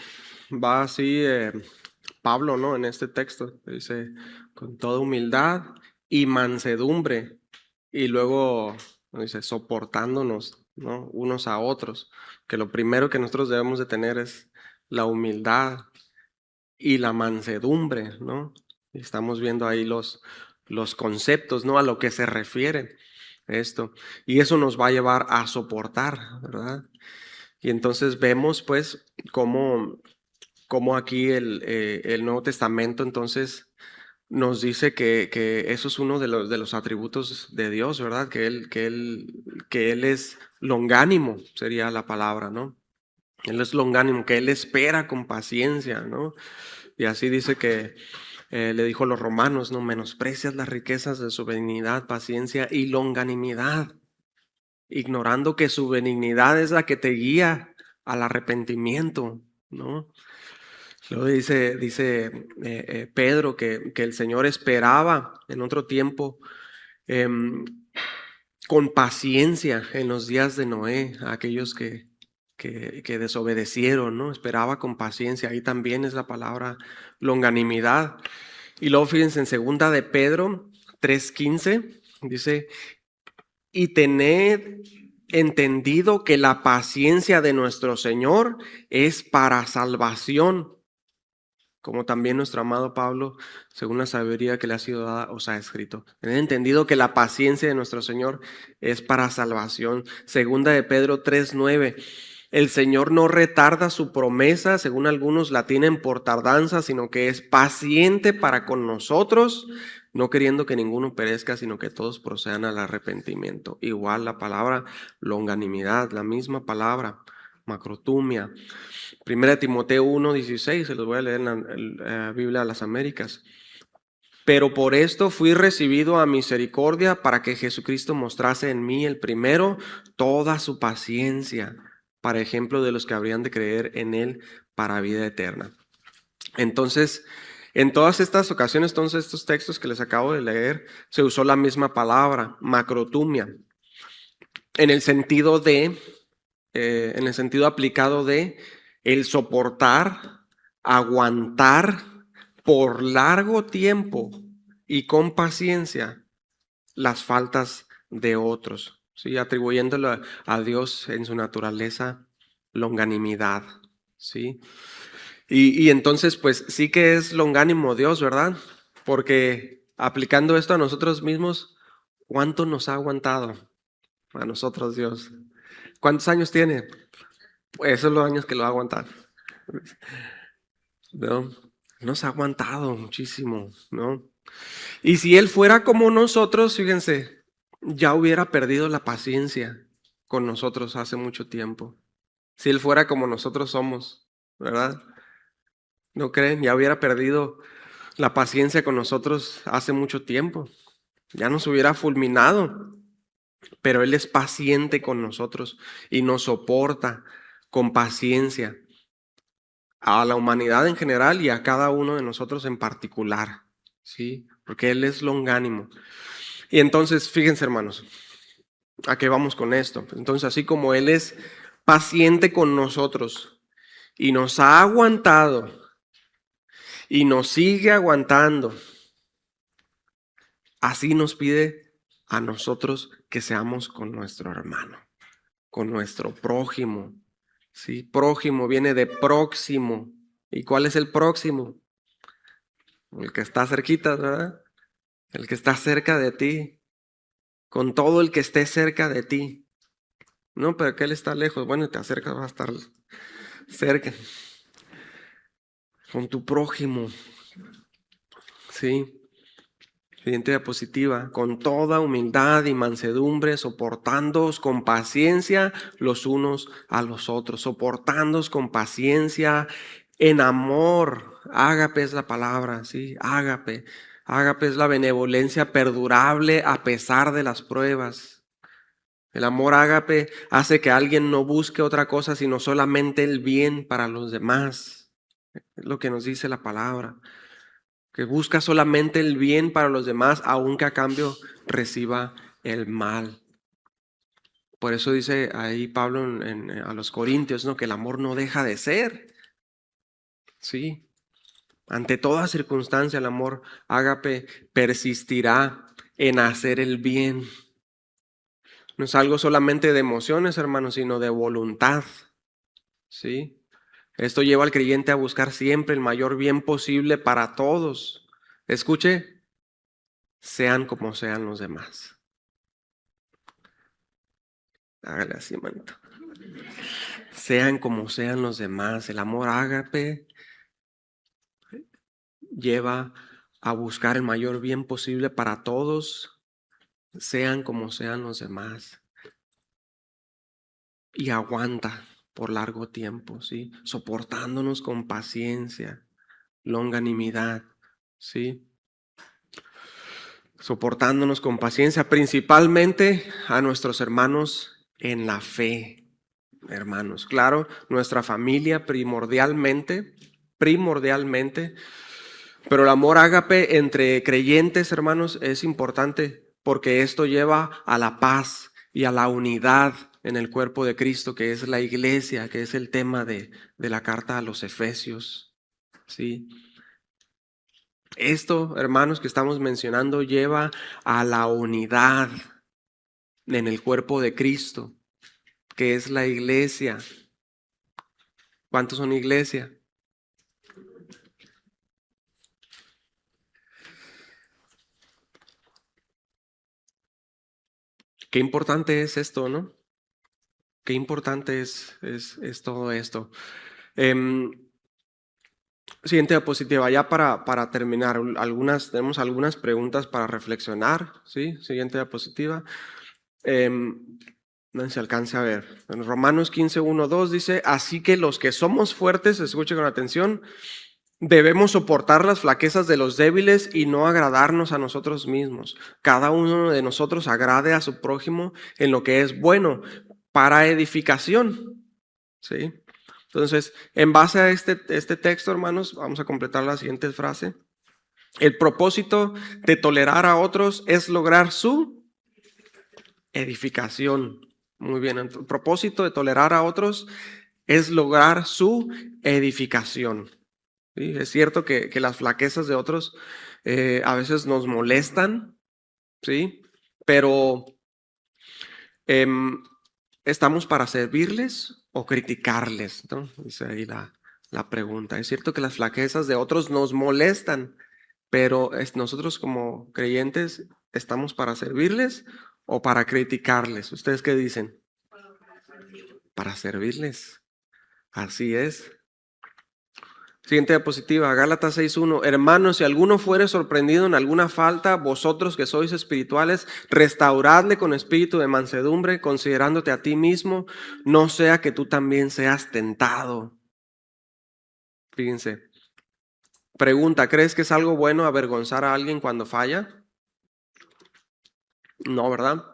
va así Pablo, ¿no? En este texto dice, con toda humildad y mansedumbre, y luego dice, soportándonos, ¿no? Unos a otros, que lo primero que nosotros debemos de tener es la humildad y la mansedumbre, ¿no? Y estamos viendo ahí los conceptos, ¿no? A lo que se refiere esto. Y eso nos va a llevar a soportar, ¿verdad? Y entonces vemos pues cómo aquí el Nuevo Testamento entonces nos dice que eso es uno de los atributos de Dios, ¿verdad? Que él es longánimo, sería la palabra, ¿no? Él es longánimo, que Él espera con paciencia, ¿no? Y así dice que le dijo a los romanos, ¿no? Menosprecias las riquezas de su benignidad, paciencia y longanimidad, ignorando que su benignidad es la que te guía al arrepentimiento, ¿no? Luego dice Pedro que el Señor esperaba en otro tiempo con paciencia en los días de Noé a aquellos que desobedecieron, ¿no? Esperaba con paciencia. Ahí también es la palabra longanimidad. Y luego fíjense en segunda de Pedro 3:15, dice, y tened entendido que la paciencia de nuestro Señor es para salvación, como también nuestro amado Pablo, según la sabiduría que le ha sido dada, os ha escrito. Tened entendido que la paciencia de nuestro Señor es para salvación. Segunda de Pedro 3:9. El Señor no retarda su promesa, según algunos la tienen por tardanza, sino que es paciente para con nosotros, no queriendo que ninguno perezca, sino que todos procedan al arrepentimiento. Igual la palabra longanimidad, la misma palabra, macrotumia. Primera Timoteo 1:16, se los voy a leer en la Biblia de las Américas. Pero por esto fui recibido a misericordia para que Jesucristo mostrase en mí el primero toda su paciencia, para ejemplo de los que habrían de creer en Él para vida eterna. Entonces, en todas estas ocasiones, entonces estos textos que les acabo de leer, se usó la misma palabra, macrotumia, en el sentido aplicado de el soportar, aguantar por largo tiempo y con paciencia las faltas de otros, ¿sí? Atribuyéndolo a Dios en su naturaleza longanimidad, ¿sí? Y entonces, pues sí que es longánimo Dios, ¿verdad? Porque aplicando esto a nosotros mismos, ¿cuánto nos ha aguantado a nosotros Dios? ¿Cuántos años tiene? Pues esos son los años que lo ha aguantado, ¿no? Nos ha aguantado muchísimo, ¿no? Y si Él fuera como nosotros, fíjense, ya hubiera perdido la paciencia con nosotros hace mucho tiempo. Si Él fuera como nosotros somos, ¿verdad? ¿No creen? Ya hubiera perdido la paciencia con nosotros hace mucho tiempo. Ya nos hubiera fulminado. Pero Él es paciente con nosotros y nos soporta con paciencia a la humanidad en general y a cada uno de nosotros en particular, ¿sí? Porque Él es longánimo. Y entonces, fíjense, hermanos, ¿a qué vamos con esto? Entonces, así como Él es paciente con nosotros y nos ha aguantado y nos sigue aguantando, así nos pide a nosotros que seamos con nuestro hermano, con nuestro prójimo. Sí, prójimo viene de próximo. ¿Y cuál es el próximo? El que está cerquita, ¿verdad? El que está cerca de ti. Con todo el que esté cerca de ti. No, pero que él está lejos. Bueno, te acercas, va a estar cerca. Con tu prójimo. Sí. Siguiente diapositiva. Con toda humildad y mansedumbre, soportándoos con paciencia los unos a los otros. Soportándoos con paciencia en amor. Ágape es la palabra, ¿sí? Ágape. Ágape es la benevolencia perdurable a pesar de las pruebas. El amor ágape hace que alguien no busque otra cosa sino solamente el bien para los demás. Es lo que nos dice la palabra. Que busca solamente el bien para los demás, aunque a cambio reciba el mal. Por eso dice ahí Pablo a los Corintios, ¿no? Que el amor no deja de ser. Sí. Ante toda circunstancia, el amor ágape persistirá en hacer el bien. No es algo solamente de emociones, hermanos, sino de voluntad. ¿Sí? Esto lleva al creyente a buscar siempre el mayor bien posible para todos. Escuche, sean como sean los demás. Hágale así, manito. Sean como sean los demás. El amor ágape lleva a buscar el mayor bien posible para todos, sean como sean los demás. Y aguanta por largo tiempo, ¿sí? Soportándonos con paciencia, longanimidad, ¿sí? Soportándonos con paciencia, principalmente a nuestros hermanos en la fe, hermanos. Claro, nuestra familia primordialmente, pero el amor ágape entre creyentes, hermanos, es importante porque esto lleva a la paz y a la unidad en el cuerpo de Cristo, que es la iglesia, que es el tema de la carta a los Efesios. ¿Sí? Esto, hermanos, que estamos mencionando, lleva a la unidad en el cuerpo de Cristo, que es la iglesia. ¿Cuántos son iglesia? Qué importante es esto, ¿no? Qué importante es todo esto. Siguiente diapositiva, ya para terminar, tenemos algunas preguntas para reflexionar, ¿sí? Siguiente diapositiva. No sé si alcance a ver. En Romanos 15, 1, 2 dice, así que los que somos fuertes, escuchen con atención, debemos soportar las flaquezas de los débiles y no agradarnos a nosotros mismos. Cada uno de nosotros agrade a su prójimo en lo que es bueno para edificación, ¿sí? Entonces, en base a este texto, hermanos, vamos a completar la siguiente frase. El propósito de tolerar a otros es lograr su edificación. Muy bien, el propósito de tolerar a otros es lograr su edificación. ¿Sí? Es cierto que las flaquezas de otros a veces nos molestan, ¿sí? Pero ¿estamos para servirles o criticarles? ¿No? Dice ahí la pregunta. Es cierto que las flaquezas de otros nos molestan, pero nosotros como creyentes, ¿estamos para servirles o para criticarles? ¿Ustedes qué dicen? Para servirles. Así es. Siguiente diapositiva, Gálatas 6:1. Hermanos, si alguno fuere sorprendido en alguna falta, vosotros que sois espirituales, restauradle con espíritu de mansedumbre, considerándote a ti mismo, no sea que tú también seas tentado. Fíjense. Pregunta, ¿crees que es algo bueno avergonzar a alguien cuando falla? No, ¿verdad?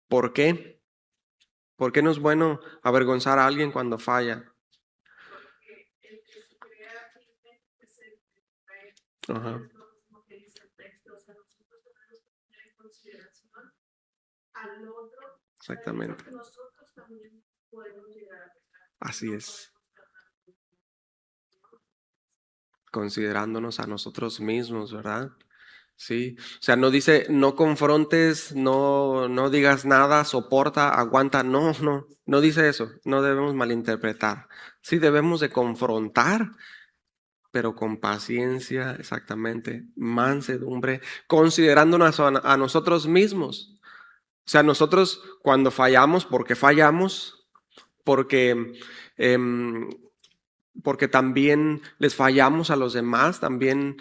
¿Por qué? ¿Por qué no es bueno avergonzar a alguien cuando falla? Ajá. Exactamente. Así es. Considerándonos a nosotros mismos, ¿verdad? Sí. O sea, no dice, no confrontes, no digas nada, soporta, aguanta. No dice eso. No debemos malinterpretar. Sí debemos de confrontar, pero con paciencia, exactamente, mansedumbre, considerándonos a nosotros mismos. O sea, nosotros cuando fallamos, ¿por qué fallamos? Porque, porque también les fallamos a los demás, también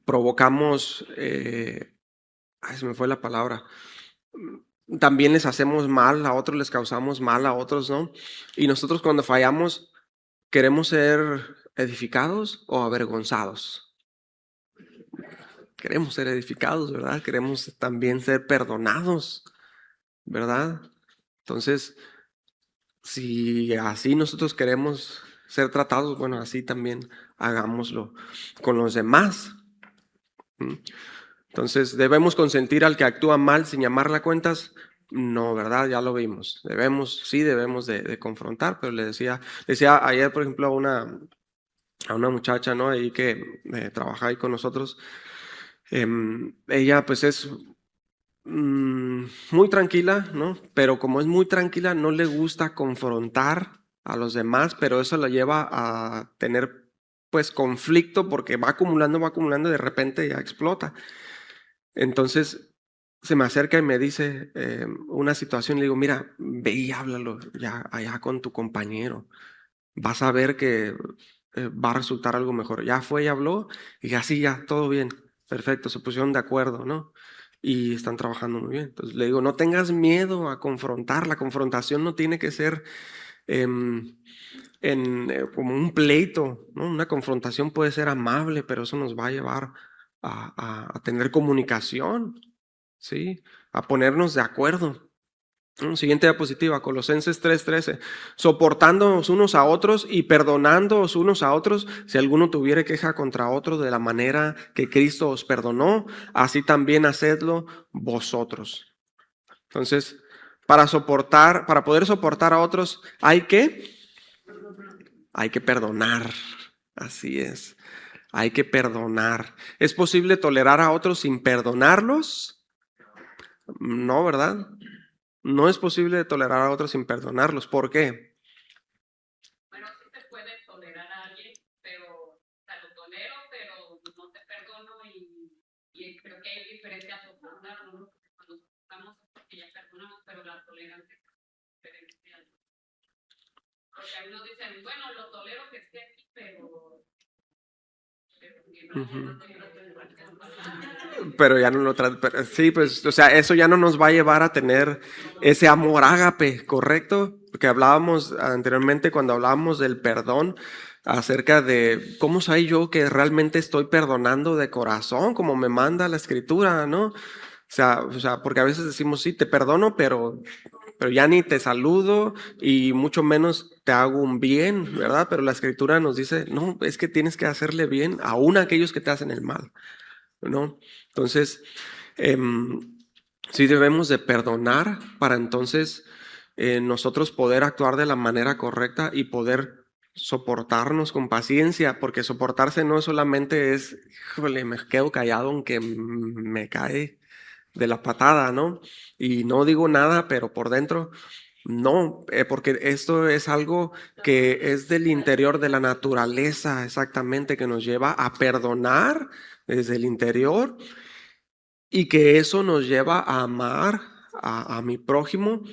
provocamos, se me fue la palabra, también les hacemos mal a otros, les causamos mal a otros, ¿no? Y nosotros cuando fallamos, ¿queremos ser edificados o avergonzados? queremos ser edificados, ¿verdad? Queremos también ser perdonados, ¿verdad? Entonces, si así nosotros queremos ser tratados, bueno, así también hagámoslo con los demás. ¿Mm? Entonces, ¿debemos consentir al que actúa mal sin llamarle a cuentas? No, ¿verdad? Ya lo vimos. Sí debemos de confrontar, pero le decía ayer, por ejemplo, a una muchacha, ¿no? Ahí que trabaja ahí con nosotros. Ella pues es muy tranquila, ¿no? Pero como es muy tranquila, no le gusta confrontar a los demás, pero eso la lleva a tener pues conflicto porque va acumulando y de repente ya explota. Entonces se me acerca y me dice una situación, le digo, mira, ve y háblalo ya allá con tu compañero, vas a ver que va a resultar algo mejor. Ya fue y habló y así ya, todo bien, perfecto, se pusieron de acuerdo, ¿no? Y están trabajando muy bien. Entonces le digo, no tengas miedo a confrontar, la confrontación no tiene que ser em, como un pleito, ¿no? Una confrontación puede ser amable, pero eso nos va a llevar a tener comunicación, ¿sí? A ponernos de acuerdo. Siguiente diapositiva, Colosenses 3:13. Soportándonos unos a otros y perdonándoos unos a otros, si alguno tuviere queja contra otro de la manera que Cristo os perdonó, así también hacedlo vosotros. Entonces, para poder soportar a otros, hay que perdonar. Así es. Hay que perdonar. ¿Es posible tolerar a otros sin perdonarlos? No, ¿verdad? No es posible tolerar a otros sin perdonarlos. ¿Por qué? Bueno, sí se puede tolerar a alguien, pero o sea, lo tolero, pero no te perdono y creo que hay diferencia a soportarlo, ¿no? Cuando soportamos es porque ya perdonamos, pero la tolerancia es diferente. Porque algunos dicen, bueno, lo tolero que esté aquí, pero Ujú. Pero ya no lo trata. Sí, pues, o sea, eso ya no nos va a llevar a tener ese amor ágape, ¿correcto? Porque hablábamos anteriormente cuando hablábamos del perdón, acerca de cómo soy yo que realmente estoy perdonando de corazón, como me manda la escritura, ¿no? O sea, porque a veces decimos, sí, te perdono, pero ya ni te saludo y mucho menos te hago un bien, ¿verdad? Pero la escritura nos dice, no, es que tienes que hacerle bien aún a aquellos que te hacen el mal, ¿no? Entonces, sí debemos de perdonar para entonces nosotros poder actuar de la manera correcta y poder soportarnos con paciencia, porque soportarse no solamente es, híjole, me quedo callado aunque me cae de la patada, ¿no? Y no digo nada, pero por dentro, no, porque esto es algo que es del interior de la naturaleza, exactamente, que nos lleva a perdonar desde el interior y que eso nos lleva a amar a mi prójimo,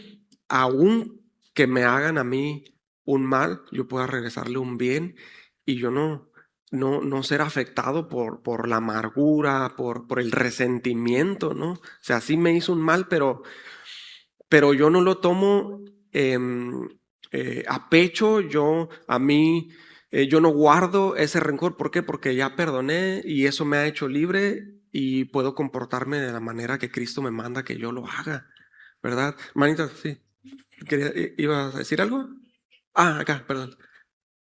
aun que me hagan a mí un mal, yo pueda regresarle un bien y yo no ser afectado por la amargura, por el resentimiento, ¿no? O sea, sí me hizo un mal, pero yo no lo tomo a pecho, yo no guardo ese rencor. ¿Por qué? Porque ya perdoné y eso me ha hecho libre y puedo comportarme de la manera que Cristo me manda que yo lo haga, ¿verdad? Manita, sí. ¿Ibas a decir algo? Ah, acá, perdón.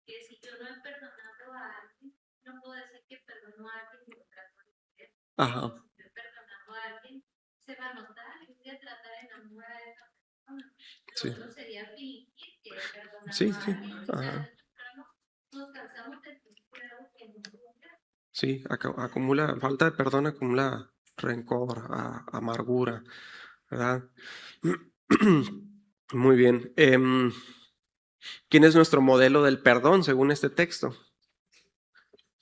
que si yo no he perdonado a alguien, no puedo decir que perdono a alguien y lo trato de hacer. Ajá. Si yo he perdonado a alguien, se va a notar y voy a tratar de enamorar a esa persona. Sí, Lo otro sería fingir que he perdonado sí, a sí. alguien y Ajá. tarde o temprano nos cansamos de fingir algo que no funciona. Sí, acumula, falta de perdón acumula rencor, amargura, ¿verdad? Muy bien. ¿Quién es nuestro modelo del perdón según este texto?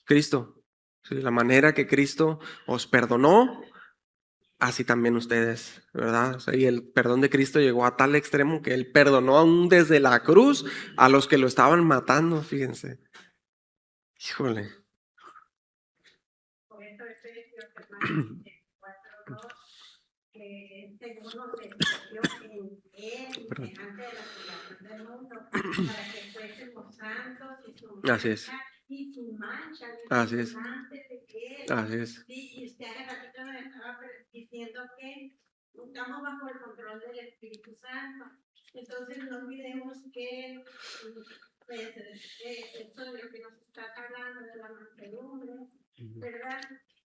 Cristo. Sí, la manera que Cristo os perdonó, así también ustedes, ¿verdad? O sea, y el perdón de Cristo llegó a tal extremo que Él perdonó aún desde la cruz a los que lo estaban matando, fíjense. Híjole. Por eso Efesios, hermanos, 4:2, que según nos escogió en Él, Perdón. antes de la fundación del mundo, para que fuésemos santos y sin Así es. mancha y sin mancha Así es. delante de Él. Así es. Y hace ratito nos estaba diciendo que estamos bajo el control del Espíritu Santo. Entonces no olvidemos que pues, esto de lo que nos está hablando de la mansedumbre, ¿verdad?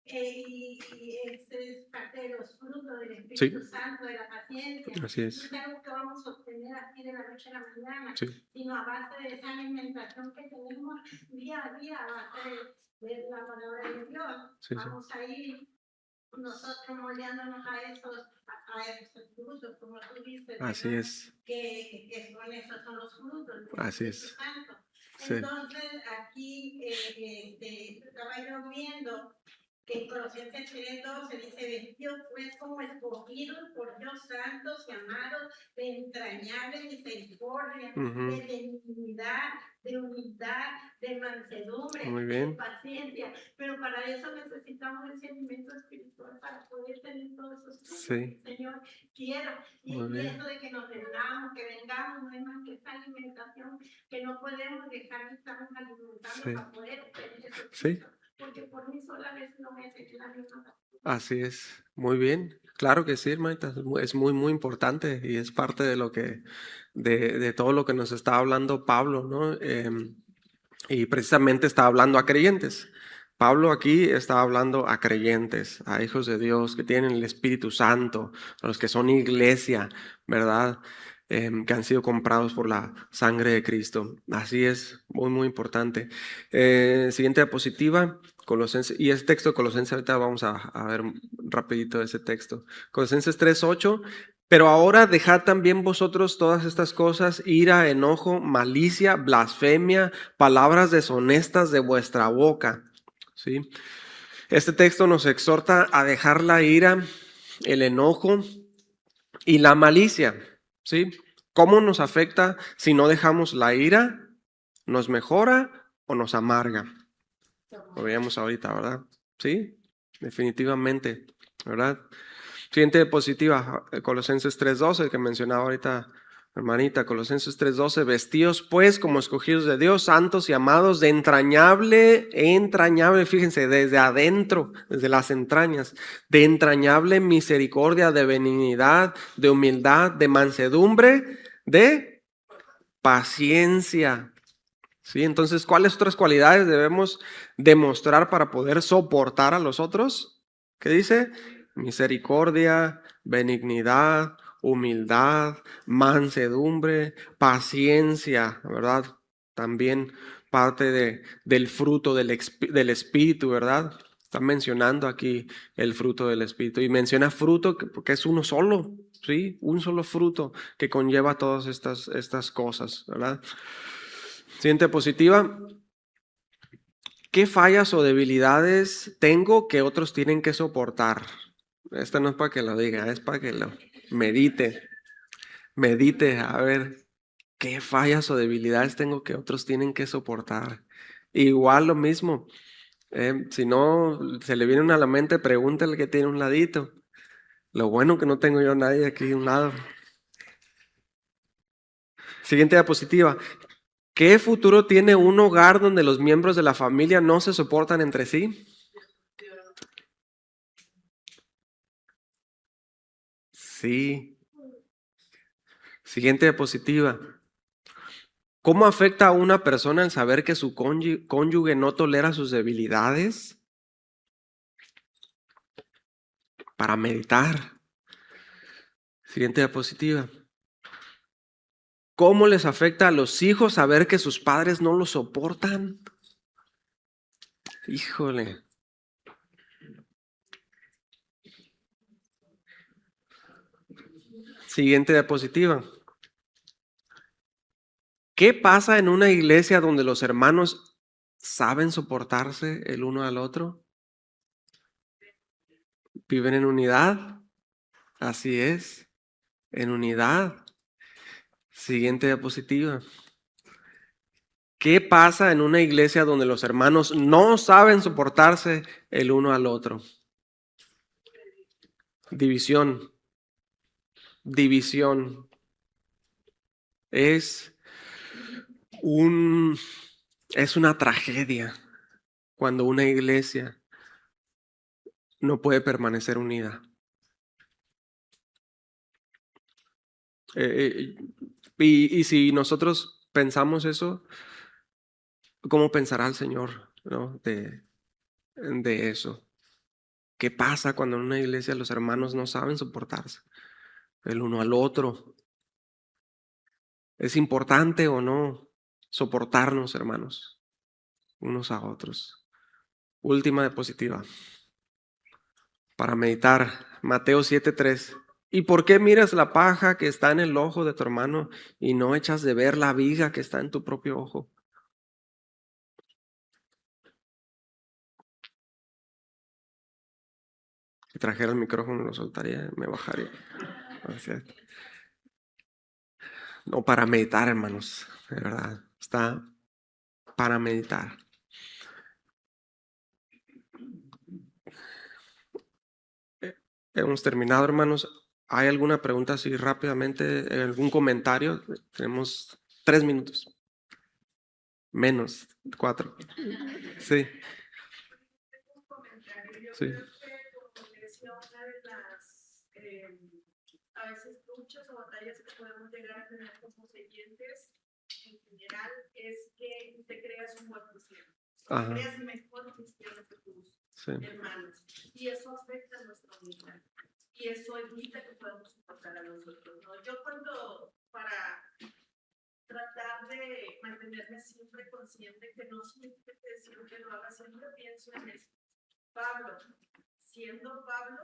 Y es parte de los frutos del Espíritu Santo, de la paciencia. Así es. No es algo que vamos a obtener así de la noche a la mañana, Sí. sino a base de esa alimentación que tenemos día a día, a base de la palabra de Dios. Sí, vamos a ir nosotros moldeándonos a esos frutos, como tú dices. Así ¿verdad? es. Que esos son los frutos del Así Espíritu es. Santo. Sí. Entonces, aquí estaba yo viendo que en Colosenses 3:12 dice: vestidos pues como escogidos por Dios, santos y amados, de entrañable misericordia, de benignidad, de humildad, de mansedumbre, de paciencia. Pero para eso necesitamos ese alimento espiritual para poder tener todos esos frutos. Sí. Señor, quiero. Y eso de que nos vengamos, no es más que esa alimentación que no podemos dejar de estar alimentando para poder obtener esos frutos. Sí. Porque por mí sola vez no me hace la misma. Así es, muy bien. Claro que sí, hermanita, es muy, muy importante y es parte de lo que, de todo lo que nos está hablando Pablo, ¿no? Y precisamente está hablando a creyentes. Pablo aquí está hablando a creyentes, a hijos de Dios que tienen el Espíritu Santo, a los que son iglesia, ¿verdad? Que han sido comprados por la sangre de Cristo. Así es, muy, muy importante. Siguiente diapositiva, Colosenses, y ese texto de Colosenses, ahorita vamos a ver rapidito ese texto. Colosenses 3:8. Pero ahora dejad también vosotros todas estas cosas: ira, enojo, malicia, blasfemia, palabras deshonestas de vuestra boca. ¿Sí? Este texto nos exhorta a dejar la ira, el enojo y la malicia. ¿Sí? ¿Cómo nos afecta si no dejamos la ira? ¿Nos mejora o nos amarga? Lo veíamos ahorita, ¿verdad? Sí, definitivamente, ¿verdad? Siguiente diapositiva, Colosenses 3:12, que mencionaba ahorita hermanita, Colosenses 3:12, vestidos pues como escogidos de Dios, santos y amados, de entrañable, fíjense, desde adentro, desde las entrañas, de entrañable misericordia, de benignidad, de humildad, de mansedumbre, de paciencia. ¿Sí? Entonces, ¿cuáles otras cualidades debemos demostrar para poder soportar a los otros? ¿Qué dice? Misericordia, benignidad, humildad, mansedumbre, paciencia, ¿verdad? También parte del fruto del Espíritu, ¿verdad? Está mencionando aquí el fruto del Espíritu y menciona fruto porque es uno solo, ¿sí? Un solo fruto que conlleva todas estas cosas, ¿verdad? Siguiente diapositiva. ¿Qué fallas o debilidades tengo que otros tienen que soportar? Esta no es para que lo diga, es para que lo medite. Medite, a ver, ¿qué fallas o debilidades tengo que otros tienen que soportar? Igual lo mismo. Si no se le viene una a la mente, pregúntale que tiene un ladito. Lo bueno que no tengo yo a nadie aquí a un lado. Siguiente diapositiva. ¿Qué futuro tiene un hogar donde los miembros de la familia no se soportan entre sí? Sí. Siguiente diapositiva. ¿Cómo afecta a una persona el saber que su cónyuge no tolera sus debilidades? Para meditar. Siguiente diapositiva. ¿Cómo les afecta a los hijos saber que sus padres no los soportan? Híjole. Siguiente diapositiva. ¿Qué pasa en una iglesia donde los hermanos saben soportarse el uno al otro? ¿Viven en unidad? Así es, en unidad. Siguiente diapositiva. ¿Qué pasa en una iglesia donde los hermanos no saben soportarse el uno al otro? División. División. Es una tragedia cuando una iglesia no puede permanecer unida. Y si nosotros pensamos eso, ¿cómo pensará el Señor, ¿no? de eso? ¿Qué pasa cuando en una iglesia los hermanos no saben soportarse el uno al otro? ¿Es importante o no soportarnos, hermanos, unos a otros? Última diapositiva para meditar, Mateo 7:3. ¿Y por qué miras la paja que está en el ojo de tu hermano y no echas de ver la viga que está en tu propio ojo? Si trajera el micrófono lo soltaría, me bajaría. Gracias. No, para meditar, hermanos, de verdad, está para meditar. Hemos terminado, hermanos. ¿Hay alguna pregunta así rápidamente? ¿Algún comentario? Tenemos 3 minutos. Menos 4. Sí. Un comentario. Yo Sí. creo que, como decía, una de las a veces luchas o batallas que podemos llegar a tener como creyentes en general es que te creas un buen cristiano. Te creas mejor cristiano que tus hermanos. Y eso afecta a nuestra unidad. Y eso evita que podamos soportar a nosotros, ¿no? Yo para tratar de mantenerme siempre consciente que no significa decir que lo haga, siempre pienso en esto. Pablo, siendo Pablo,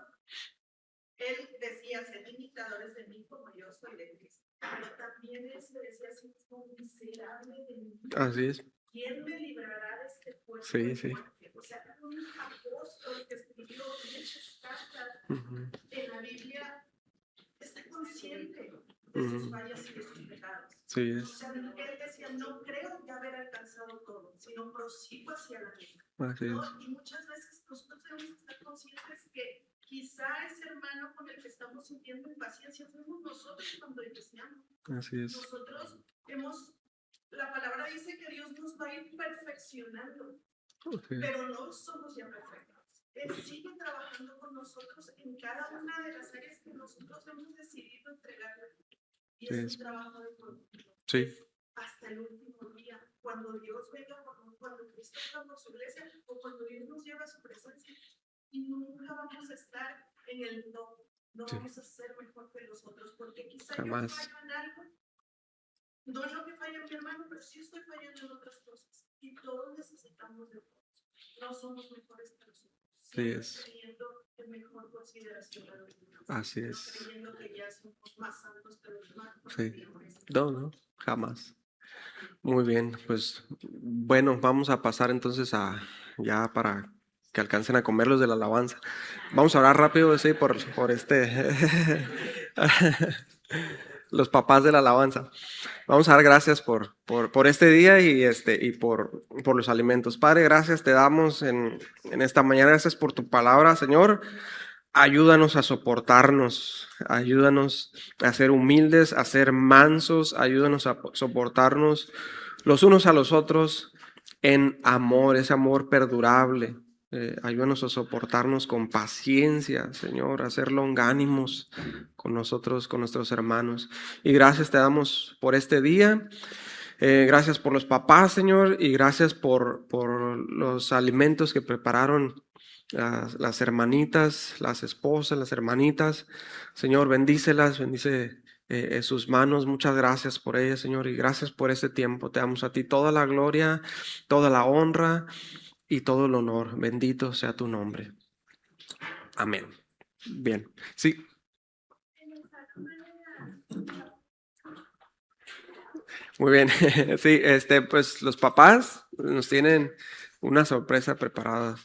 él decía, sed imitadores de mí como yo soy de Cristo. Pero también él se decía así mismo, miserable de mí. Así es. ¿Quién me librará de este cuerpo Sí, de sí. muerte? O sea, un apóstol que escribió muchas cartas en la Biblia está consciente de sus fallas y de sus pecados. Sí es. O sea, él decía, no creo ya haber alcanzado todo, sino prosigo hacia la meta. Así es. ¿No? Y muchas veces nosotros debemos estar conscientes que quizá ese hermano con el que estamos sintiendo impaciencia fuimos nosotros cuando iniciamos. Así es. Nosotros la palabra dice que Dios nos va a ir perfeccionando, pero no somos ya perfectos. Él sigue trabajando con nosotros en cada una de las áreas que nosotros hemos decidido entregarle. Y es un trabajo de continuo. Sí. Hasta el último día, cuando Dios venga, cuando Cristo venga por su iglesia, o cuando Dios nos lleva a su presencia, y nunca vamos a estar en el top. No vamos a ser mejor que los otros, porque quizá jamás. yo fallo en algo. No es lo que falla mi hermano, pero sí estoy fallando en otras cosas. Y todos necesitamos de todos. No somos mejores que los otros. Sí es. Creyendo en mejor consideración a los demás. Así es. Creyendo que ya somos más santos que los demás. Sí. No, jamás. Muy bien, pues bueno, vamos a pasar entonces ya para que alcancen a comer los de la alabanza. Vamos a orar rápido, sí, por los papás de la alabanza. Vamos a dar gracias por este día y por los alimentos. Padre, gracias te damos en esta mañana. Gracias por tu palabra, Señor. Ayúdanos a soportarnos, ayúdanos a ser humildes, a ser mansos, ayúdanos a soportarnos los unos a los otros en amor, ese amor perdurable. Ayúdanos a soportarnos con paciencia, Señor, a ser longánimos con nosotros, con nuestros hermanos. Y gracias te damos por este día. Gracias por los papás, Señor, y gracias por los alimentos que prepararon las hermanitas, las esposas, las hermanitas. Señor, bendícelas, bendice sus manos. Muchas gracias por ellas, Señor, y gracias por este tiempo. Te damos a ti toda la gloria, toda la honra y todo el honor. Bendito sea tu nombre. Amén. Bien. Sí. Muy bien. Sí, pues los papás nos tienen una sorpresa preparada